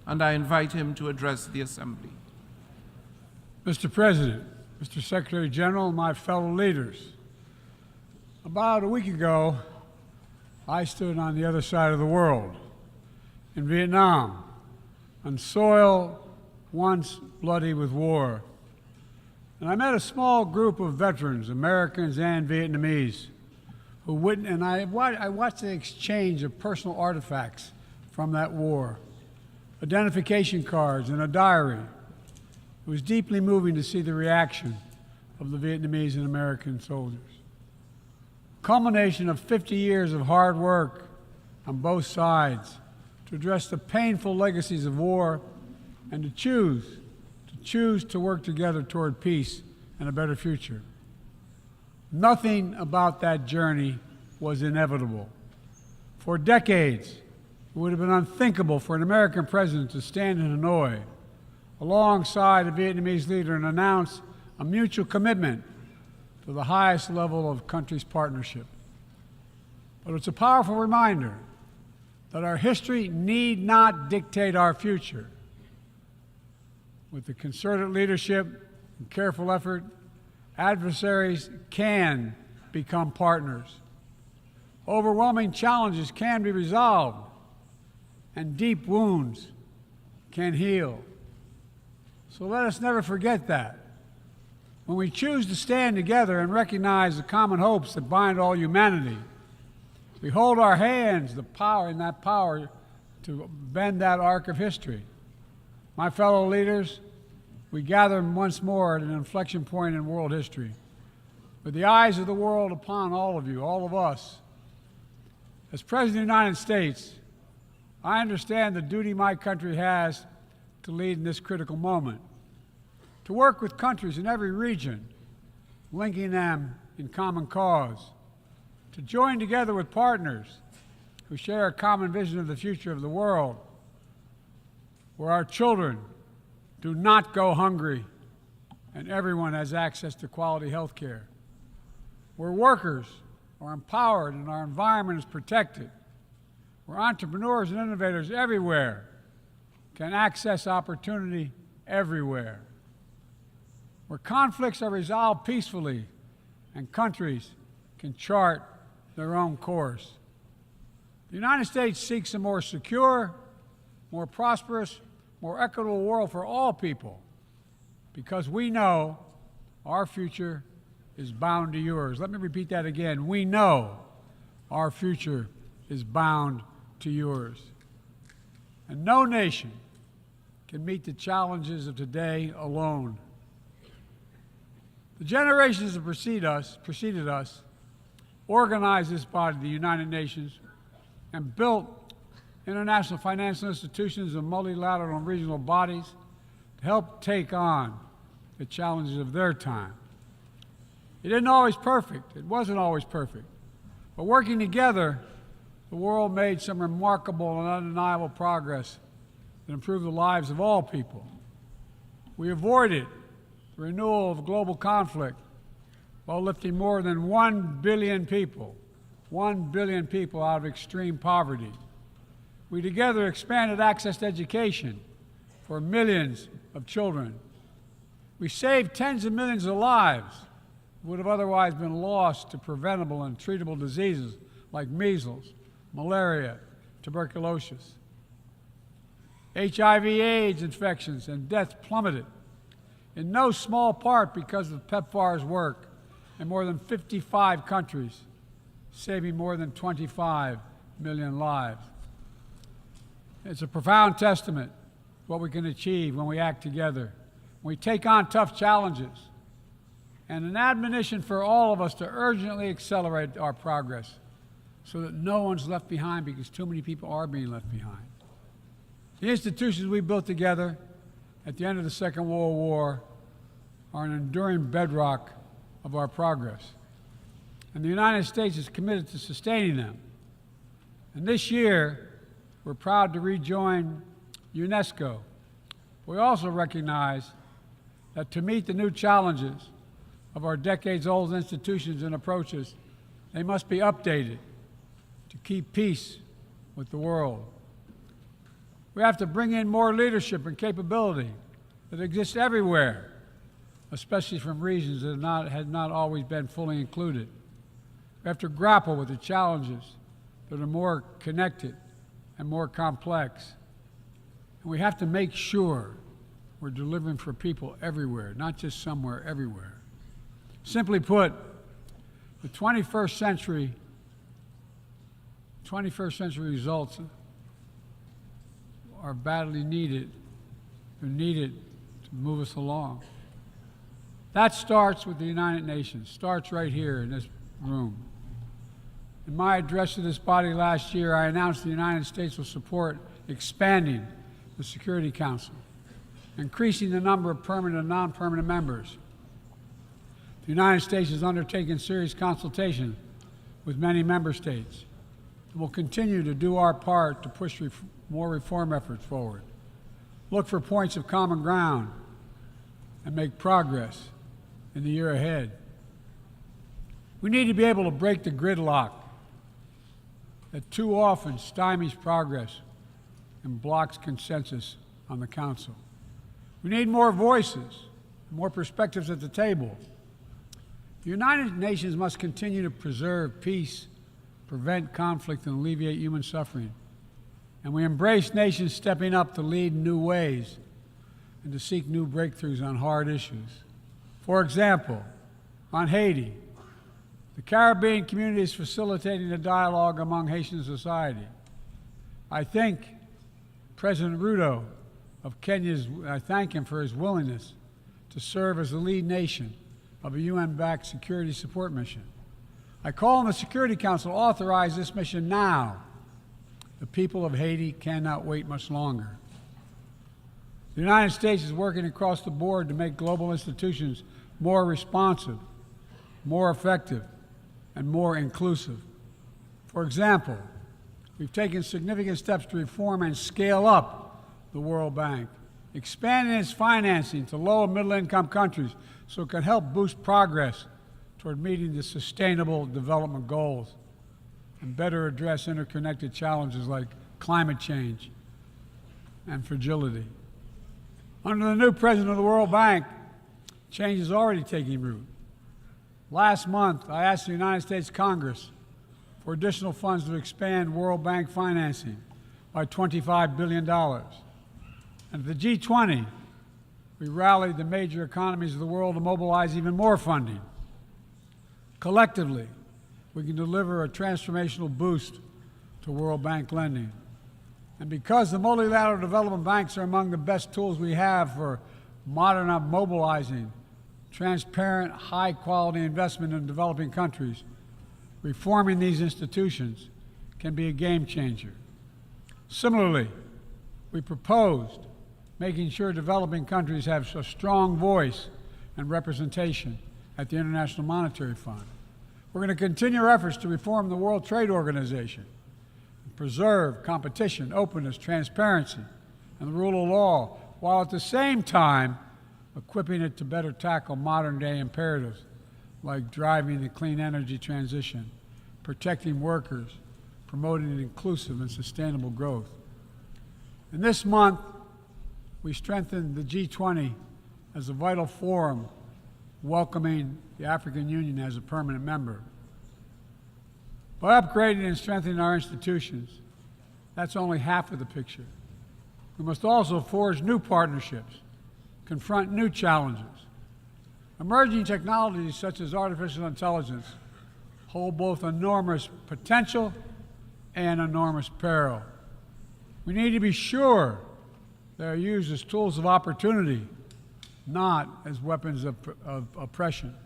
and I invite him to address the Assembly. Mr. President, Mr. Secretary General, and my fellow leaders, about a week ago, I stood on the other side of the world, in Vietnam, on soil once bloody with war. And I met a small group of veterans, Americans and Vietnamese, who witnessed, and I watched the exchange of personal artifacts from that war, identification cards and a diary. It was deeply moving to see the reaction of the Vietnamese and American soldiers. Culmination of 50 years of hard work on both sides to address the painful legacies of war and to choose to work together toward peace and a better future. Nothing about that journey was inevitable. For decades, it would have been unthinkable for an American president to stand in Hanoi alongside a Vietnamese leader and announce a mutual commitment to the highest level of country's partnership. But it's a powerful reminder that our history need not dictate our future. With the concerted leadership and careful effort, adversaries can become partners. Overwhelming challenges can be resolved, and deep wounds can heal. So let us never forget that. When we choose to stand together and recognize the common hopes that bind all humanity, we hold our hands the power to bend that arc of history. My fellow leaders, we gather once more at an inflection point in world history, with the eyes of the world upon all of you, all of us. As President of the United States, I understand the duty my country has to lead in this critical moment, to work with countries in every region, linking them in common cause, to join together with partners who share a common vision of the future of the world, where our children do not go hungry and everyone has access to quality health care, where workers are empowered and our environment is protected, where entrepreneurs and innovators everywhere can access opportunity everywhere, where conflicts are resolved peacefully and countries can chart their own course. The United States seeks a more secure, more prosperous, more equitable world for all people, because we know our future is bound to yours. Let me repeat that again. We know our future is bound to yours. And no nation can meet the challenges of today alone. The generations that preceded us organized this body, the United Nations, and built international financial institutions and multilateral and regional bodies to help take on the challenges of their time. It wasn't always perfect. But working together, the world made some remarkable and undeniable progress that improved the lives of all people. We avoided the renewal of global conflict while lifting more than 1 billion people out of extreme poverty. We together expanded access to education for millions of children. We saved tens of millions of lives that would have otherwise been lost to preventable and treatable diseases like measles, malaria, tuberculosis. HIV/AIDS infections and deaths plummeted, in no small part because of PEPFAR's work in more than 55 countries, saving more than 25 million lives. It's a profound testament to what we can achieve when we act together, when we take on tough challenges, and an admonition for all of us to urgently accelerate our progress so that no one's left behind, because too many people are being left behind. The institutions we built together at the end of the Second World War are an enduring bedrock of our progress. And the United States is committed to sustaining them. And this year, we're proud to rejoin UNESCO. We also recognize that to meet the new challenges of our decades-old institutions and approaches, they must be updated to keep peace with the world. We have to bring in more leadership and capability that exists everywhere, especially from regions that had not always been fully included. We have to grapple with the challenges that are more connected and more complex. And we have to make sure we're delivering for people everywhere, not just somewhere, everywhere. Simply put, the 21st century results are badly needed. They're needed to move us along. That starts with the United Nations, starts right here in this room. In my address to this body last year, I announced the United States will support expanding the Security Council, increasing the number of permanent and non-permanent members. The United States has undertaken serious consultation with many member states and will continue to do our part to push more reform efforts forward, look for points of common ground, and make progress in the year ahead. We need to be able to break the gridlock that too often stymies progress and blocks consensus on the Council. We need more voices, more perspectives at the table. The United Nations must continue to preserve peace, prevent conflict, and alleviate human suffering. And we embrace nations stepping up to lead in new ways and to seek new breakthroughs on hard issues. For example, on Haiti, the Caribbean community is facilitating a dialogue among Haitian society. I thank President Ruto of Kenya, I thank him for his willingness to serve as the lead nation of a UN-backed security support mission. I call on the Security Council to authorize this mission now. The people of Haiti cannot wait much longer. The United States is working across the board to make global institutions more responsive, more effective, and more inclusive. For example, we've taken significant steps to reform and scale up the World Bank, expanding its financing to low and middle-income countries so it can help boost progress toward meeting the Sustainable Development Goals and better address interconnected challenges like climate change and fragility. Under the new president of the World Bank, change is already taking root. Last month, I asked the United States Congress for additional funds to expand World Bank financing by $25 billion. And at the G20, we rallied the major economies of the world to mobilize even more funding. Collectively, we can deliver a transformational boost to World Bank lending. And because the multilateral development banks are among the best tools we have for mobilizing transparent, high-quality investment in developing countries, reforming these institutions can be a game changer. Similarly, we proposed making sure developing countries have a strong voice and representation at the International Monetary Fund. We're going to continue our efforts to reform the World Trade Organization and preserve competition, openness, transparency, and the rule of law, while at the same time equipping it to better tackle modern-day imperatives like driving the clean energy transition, protecting workers, promoting inclusive and sustainable growth. And this month, we strengthened the G20 as a vital forum, welcoming the African Union as a permanent member. By upgrading and strengthening our institutions, that's only half of the picture. We must also forge new partnerships, confront new challenges. Emerging technologies such as artificial intelligence hold both enormous potential and enormous peril. We need to be sure they are used as tools of opportunity, not as weapons of oppression.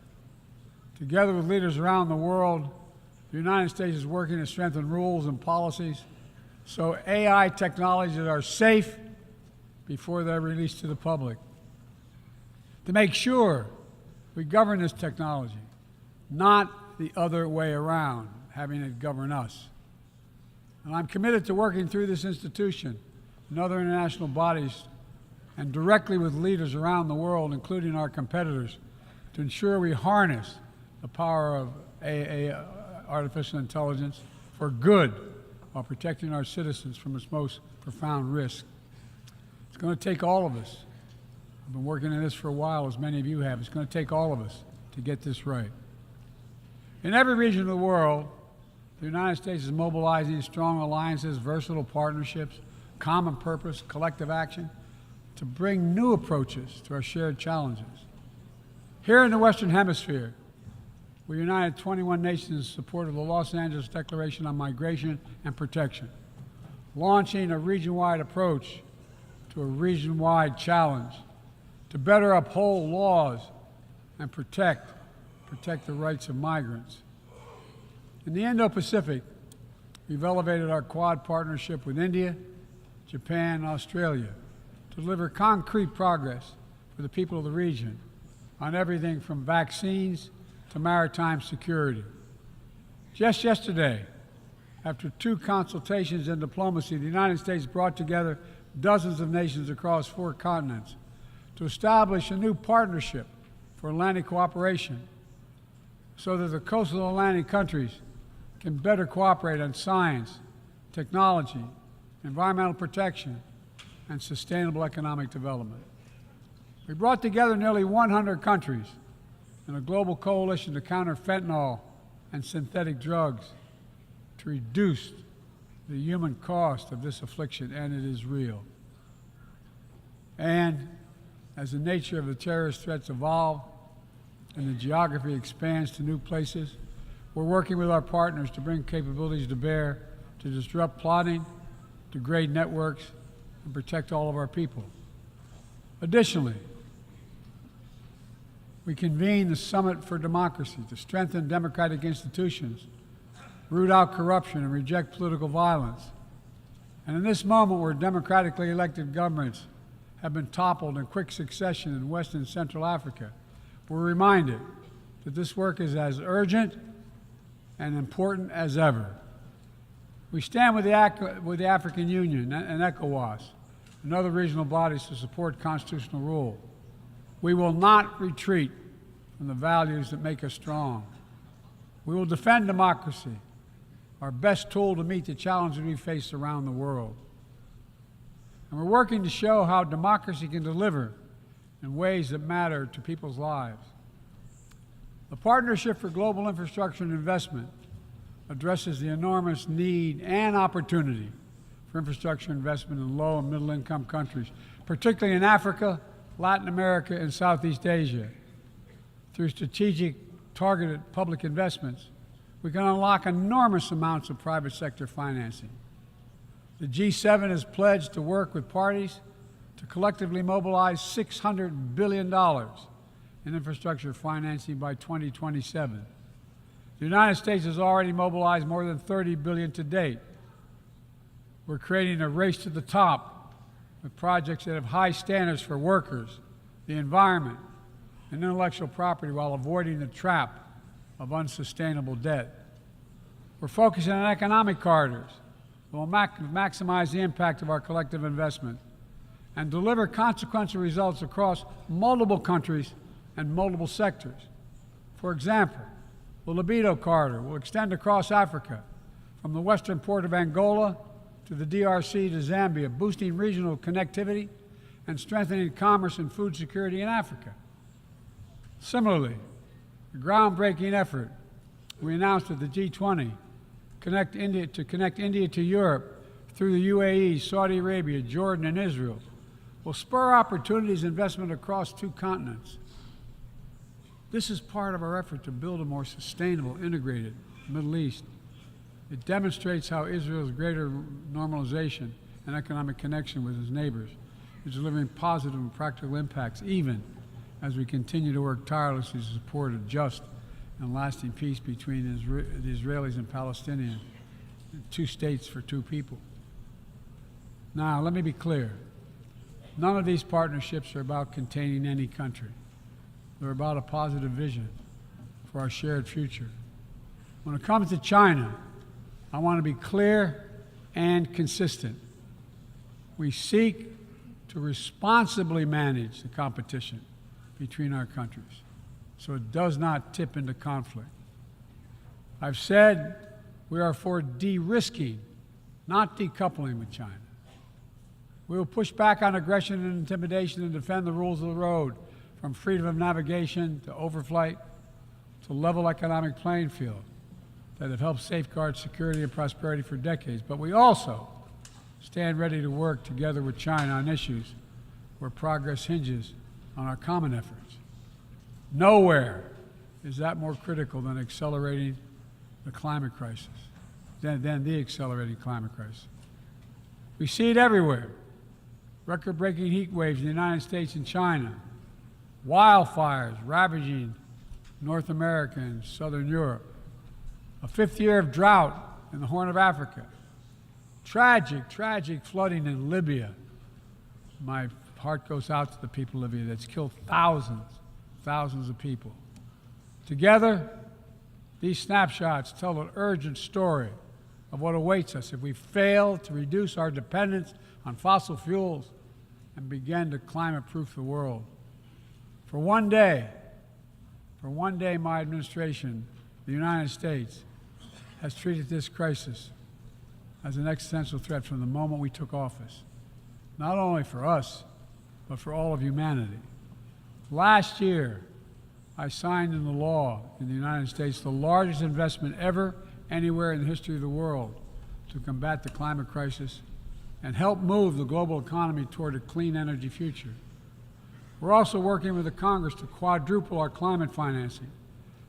Together with leaders around the world, the United States is working to strengthen rules and policies so AI technologies are safe before they're released to the public. To make sure we govern this technology, not the other way around, having it govern us. And I'm committed to working through this institution and other international bodies and directly with leaders around the world, including our competitors, to ensure we harness the power of artificial intelligence for good while protecting our citizens from its most profound risk. going to take all of us. I've been working on this for a while, as many of you have. It's going to take all of us to get this right. In every region of the world, the United States is mobilizing strong alliances, versatile partnerships, common purpose, collective action to bring new approaches to our shared challenges. Here in the Western Hemisphere, we united 21 nations in support of the Los Angeles Declaration on Migration and Protection, launching a region-wide approach to a region-wide challenge to better uphold laws and protect the rights of migrants. In the Indo-Pacific, we've elevated our Quad partnership with India, Japan, and Australia to deliver concrete progress for the people of the region on everything from vaccines to maritime security. Just yesterday, after 2 consultations in diplomacy, the United States brought together dozens of nations across 4 continents to establish a new partnership for Atlantic cooperation so that the coastal Atlantic countries can better cooperate on science, technology, environmental protection, and sustainable economic development. We brought together nearly 100 countries in a global coalition to counter fentanyl and synthetic drugs to reduce the human cost of this affliction, and it is real. And as the nature of the terrorist threats evolve and the geography expands to new places, we're working with our partners to bring capabilities to bear to disrupt plotting, degrade networks, and protect all of our people. Additionally, we convened the Summit for Democracy to strengthen democratic institutions, root out corruption, and reject political violence. And in this moment where democratically elected governments have been toppled in quick succession in West and Central Africa, we're reminded that this work is as urgent and important as ever. We stand with the African Union and ECOWAS and other regional bodies to support constitutional rule. We will not retreat from the values that make us strong. We will defend democracy, our best tool to meet the challenges we face around the world. And we're working to show how democracy can deliver in ways that matter to people's lives. The Partnership for Global Infrastructure and Investment addresses the enormous need and opportunity for infrastructure investment in low and middle income countries, particularly in Africa, Latin America, and Southeast Asia. Through strategic, targeted public investments, we can unlock enormous amounts of private sector financing. The G7 has pledged to work with parties to collectively mobilize $600 billion in infrastructure financing by 2027. The United States has already mobilized more than $30 billion to date. We're creating a race to the top with projects that have high standards for workers, the environment, and intellectual property while avoiding the trap of unsustainable debt. We're focusing on economic corridors that will maximize the impact of our collective investment and deliver consequential results across multiple countries and multiple sectors. For example, the Libido Corridor will extend across Africa from the western port of Angola to the DRC to Zambia, boosting regional connectivity and strengthening commerce and food security in Africa. Similarly, the groundbreaking effort we announced at the G20 to connect India to Europe through the UAE, Saudi Arabia, Jordan, and Israel will spur opportunities and investment across 2 continents. This is part of our effort to build a more sustainable, integrated Middle East. It demonstrates how Israel's greater normalization and economic connection with its neighbors is delivering positive and practical impacts, even as we continue to work tirelessly to support a just and lasting peace between the Israelis and Palestinians, 2 states for 2 people. Now, let me be clear. None of these partnerships are about containing any country. They're about a positive vision for our shared future. When it comes to China, I want to be clear and consistent. We seek to responsibly manage the competition between our countries so it does not tip into conflict. I've said we are for de-risking, not decoupling with China. We will push back on aggression and intimidation and defend the rules of the road, from freedom of navigation to overflight to level economic playing field that have helped safeguard security and prosperity for decades. But we also stand ready to work together with China on issues where progress hinges on our common efforts. Nowhere is that more critical than accelerating the climate crisis, than the accelerating climate crisis. We see it everywhere. Record-breaking heat waves in the United States and China, wildfires ravaging North America and Southern Europe, a fifth year of drought in the Horn of Africa, tragic, tragic flooding in Libya. My heart goes out to the people of Libya. That's killed thousands of people. Together, these snapshots tell an urgent story of what awaits us if we fail to reduce our dependence on fossil fuels and begin to climate-proof the world. For one day, my administration, the United States, has treated this crisis as an existential threat from the moment we took office, not only for us, but for all of humanity. Last year, I signed into law in the United States the largest investment ever anywhere in the history of the world to combat the climate crisis and help move the global economy toward a clean energy future. We're also working with the Congress to quadruple our climate financing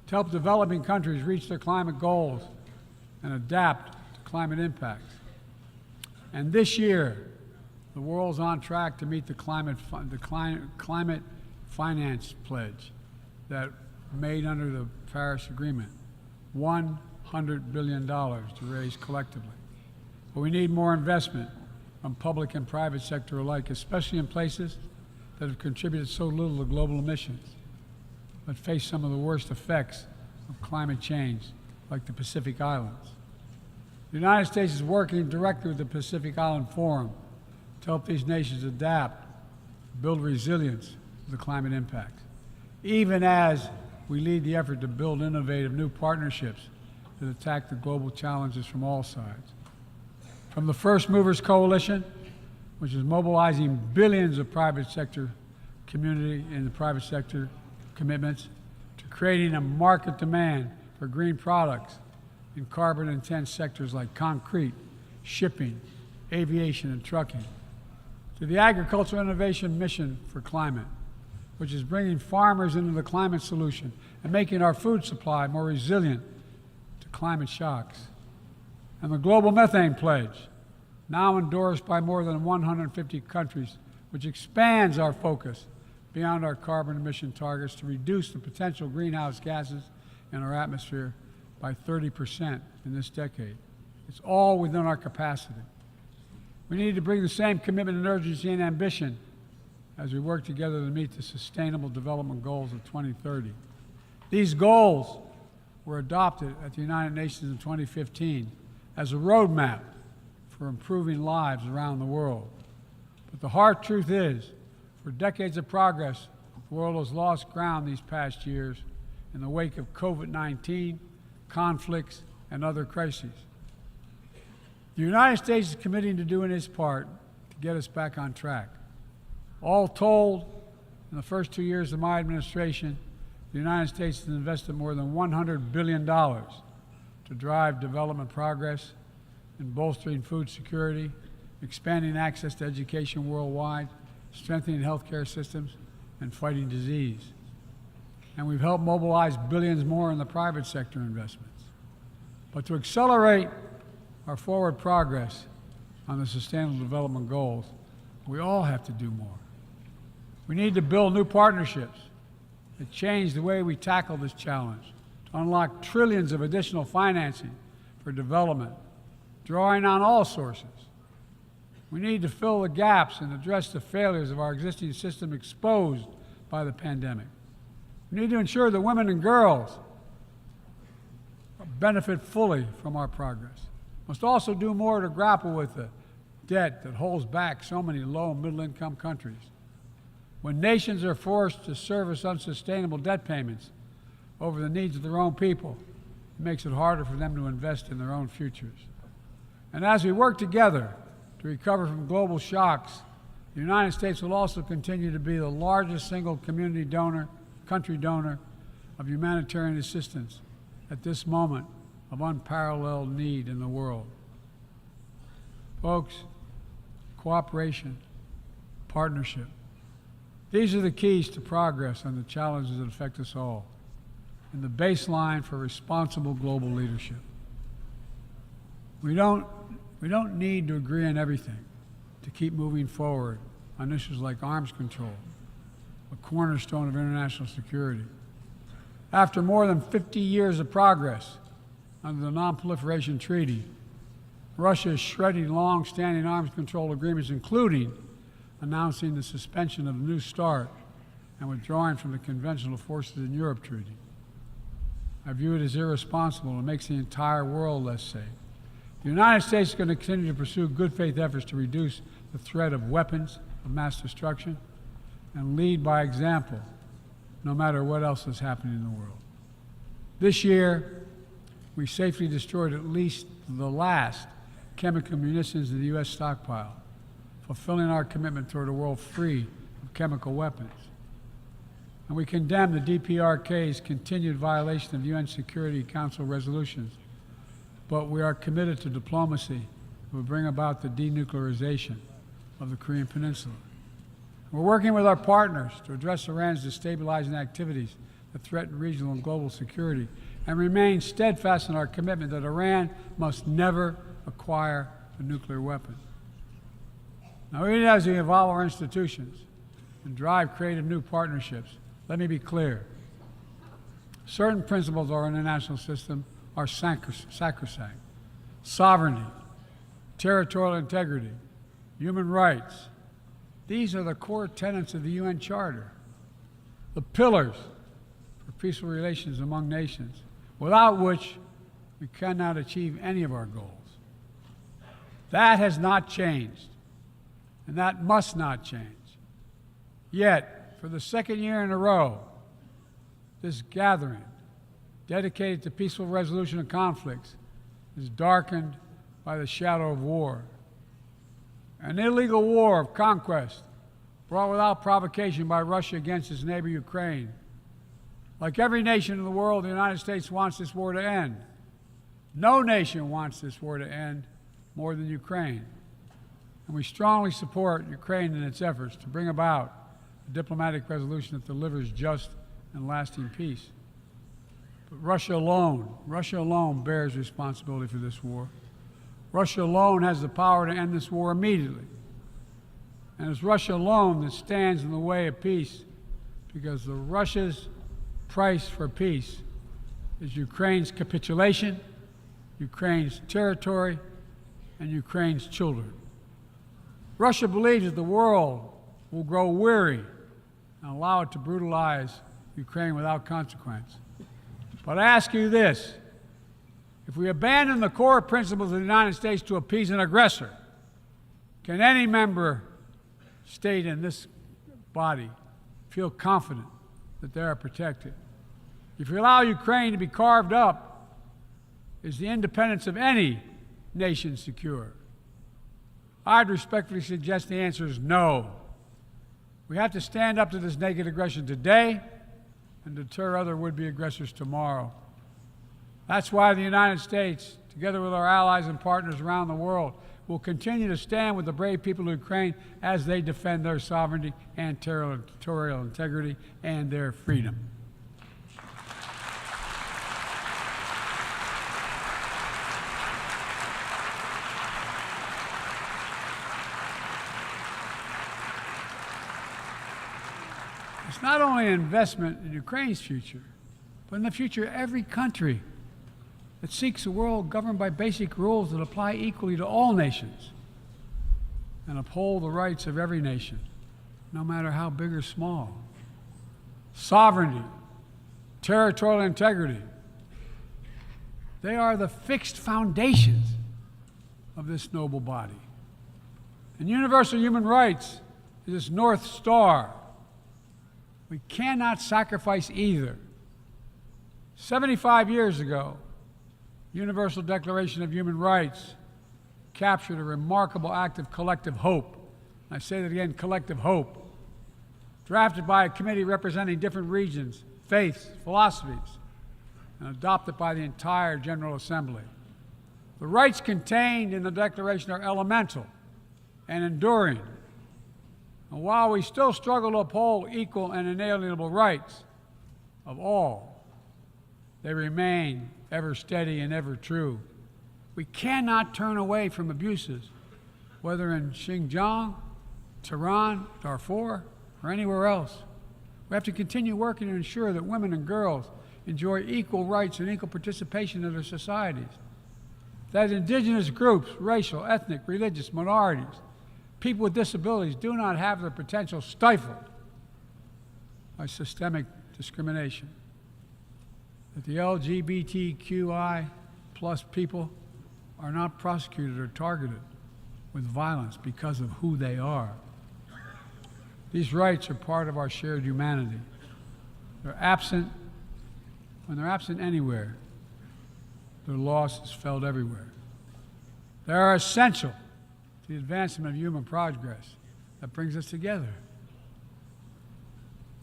to help developing countries reach their climate goals and adapt to climate impacts. And this year, the world's on track to meet the climate finance pledge that made under the Paris Agreement, $100 billion to raise collectively. But we need more investment from public and private sector alike, especially in places that have contributed so little to global emissions, but face some of the worst effects of climate change, like the Pacific Islands. The United States is working directly with the Pacific Island Forum to help these nations adapt, build resilience to the climate impacts, even as we lead the effort to build innovative new partnerships that attack the global challenges from all sides. From the First Movers Coalition, which is mobilizing billions of private sector community and the private sector commitments, to creating a market demand for green products in carbon-intense sectors like concrete, shipping, aviation, and trucking, to the Agricultural Innovation Mission for Climate, which is bringing farmers into the climate solution and making our food supply more resilient to climate shocks, and the Global Methane Pledge, now endorsed by more than 150 countries, which expands our focus beyond our carbon emission targets to reduce the potential greenhouse gases in our atmosphere by 30% in this decade. It's all within our capacity. We need to bring the same commitment and urgency and ambition as we work together to meet the Sustainable Development Goals of 2030. These goals were adopted at the United Nations in 2015 as a roadmap for improving lives around the world. But the hard truth is, for decades of progress, the world has lost ground these past years in the wake of COVID-19, conflicts, and other crises. The United States is committing to doing its part to get us back on track. All told, in the first 2 years of my administration, the United States has invested more than $100 billion to drive development progress in bolstering food security, expanding access to education worldwide, strengthening healthcare systems, and fighting disease. And we've helped mobilize billions more in the private sector investments. But to accelerate our forward progress on the Sustainable Development Goals, we all have to do more. We need to build new partnerships that change the way we tackle this challenge, to unlock trillions of additional financing for development, drawing on all sources. We need to fill the gaps and address the failures of our existing system exposed by the pandemic. We need to ensure that women and girls benefit fully from our progress. We must also do more to grapple with the debt that holds back so many low and middle-income countries. When nations are forced to service unsustainable debt payments over the needs of their own people, it makes it harder for them to invest in their own futures. And as we work together to recover from global shocks The United States will also continue to be the largest single country donor of humanitarian assistance at this moment of unparalleled need in the world. Folks, cooperation, partnership, these are the keys to progress on the challenges that affect us all, and the baseline for responsible global leadership. We don't need to agree on everything to keep moving forward on issues like arms control, a cornerstone of international security. After more than 50 years of progress under the Non-Proliferation Treaty, Russia is shredding long-standing arms control agreements, including announcing the suspension of the New START and withdrawing from the Conventional Forces in Europe Treaty. I view it as irresponsible and makes the entire world less safe. The United States is going to continue to pursue good faith efforts to reduce the threat of weapons of mass destruction and lead by example, no matter what else is happening in the world. This year, we safely destroyed at least the last chemical munitions in the U.S. stockpile, fulfilling our commitment toward a world free of chemical weapons. And we condemn the DPRK's continued violation of UN Security Council resolutions, but we are committed to diplomacy that will bring about the denuclearization of the Korean Peninsula. We're working with our partners to address Iran's destabilizing activities that threaten regional and global security, and remain steadfast in our commitment that Iran must never acquire a nuclear weapon. Now, even as we evolve our institutions and drive creative new partnerships, let me be clear. Certain principles of our international system are sacrosanct. Sovereignty, territorial integrity, human rights. These are the core tenets of the UN Charter, the pillars for peaceful relations among nations, without which we cannot achieve any of our goals. That has not changed, and that must not change. Yet, for the second year in a row, this gathering, dedicated to peaceful resolution of conflicts, is darkened by the shadow of war. An illegal war of conquest brought without provocation by Russia against its neighbor Ukraine. Like every nation in the world, the United States wants this war to end. No nation wants this war to end more than Ukraine. And we strongly support Ukraine in its efforts to bring about a diplomatic resolution that delivers just and lasting peace. But Russia alone bears responsibility for this war. Russia alone has the power to end this war immediately. And it's Russia alone that stands in the way of peace, because Russia's price for peace is Ukraine's capitulation, Ukraine's territory, and Ukraine's children. Russia believes that the world will grow weary and allow it to brutalize Ukraine without consequence. But I ask you this: if we abandon the core principles of the United States to appease an aggressor, can any member state in this body feel confident that they are protected? If we allow Ukraine to be carved up, is the independence of any nation secure? I'd respectfully suggest the answer is no. We have to stand up to this naked aggression today and deter other would-be aggressors tomorrow. That's why the United States, together with our allies and partners around the world, will continue to stand with the brave people of Ukraine as they defend their sovereignty and territorial integrity and their freedom. It's not only an investment in Ukraine's future, but in the future of every country that seeks a world governed by basic rules that apply equally to all nations and uphold the rights of every nation, no matter how big or small. Sovereignty, territorial integrity, they are the fixed foundations of this noble body. And universal human rights is its North Star. We cannot sacrifice either. 75 years ago, Universal Declaration of Human Rights captured a remarkable act of collective hope, I say that again, collective hope, drafted by a committee representing different regions, faiths, philosophies, and adopted by the entire General Assembly. The rights contained in the Declaration are elemental and enduring. And while we still struggle to uphold equal and inalienable rights of all, they remain ever steady and ever true. We cannot turn away from abuses, whether in Xinjiang, Tehran, Darfur, or anywhere else. We have to continue working to ensure that women and girls enjoy equal rights and equal participation in their societies, that indigenous groups, racial, ethnic, religious minorities, people with disabilities do not have their potential stifled by systemic discrimination, that the LGBTQI plus people are not prosecuted or targeted with violence because of who they are. These rights are part of our shared humanity. They're absent, when they're absent anywhere, their loss is felt everywhere. They are essential to the advancement of human progress that brings us together.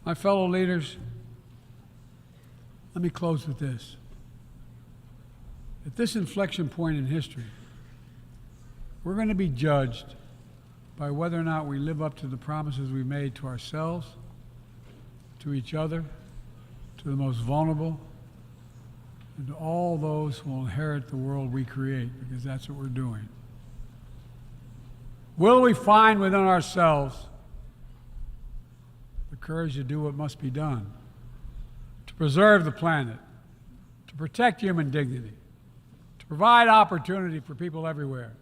My fellow leaders, let me close with this. At this inflection point in history, we're going to be judged by whether or not we live up to the promises we made to ourselves, to each other, to the most vulnerable, and to all those who will inherit the world we create, because that's what we're doing. Will we find within ourselves the courage to do what must be done, to preserve the planet, to protect human dignity, to provide opportunity for people everywhere,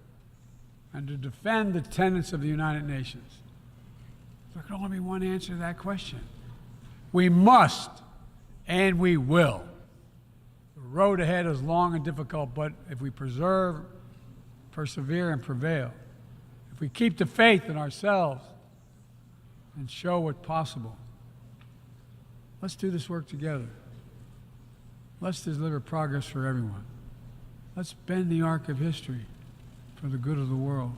and to defend the tenets of the United Nations? There can only be one answer to that question. We must, and we will. The road ahead is long and difficult, but if we persevere, and prevail, if we keep the faith in ourselves and show what's possible, let's do this work together. Let's deliver progress for everyone. Let's bend the arc of history for the good of the world,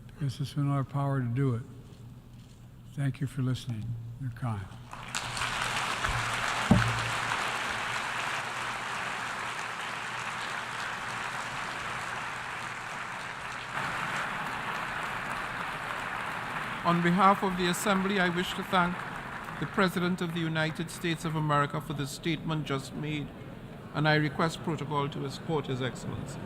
because it's in our power to do it. Thank you for listening. You're kind. On behalf of the Assembly, I wish to thank the President of the United States of America for the statement just made, and I request protocol to escort His Excellency.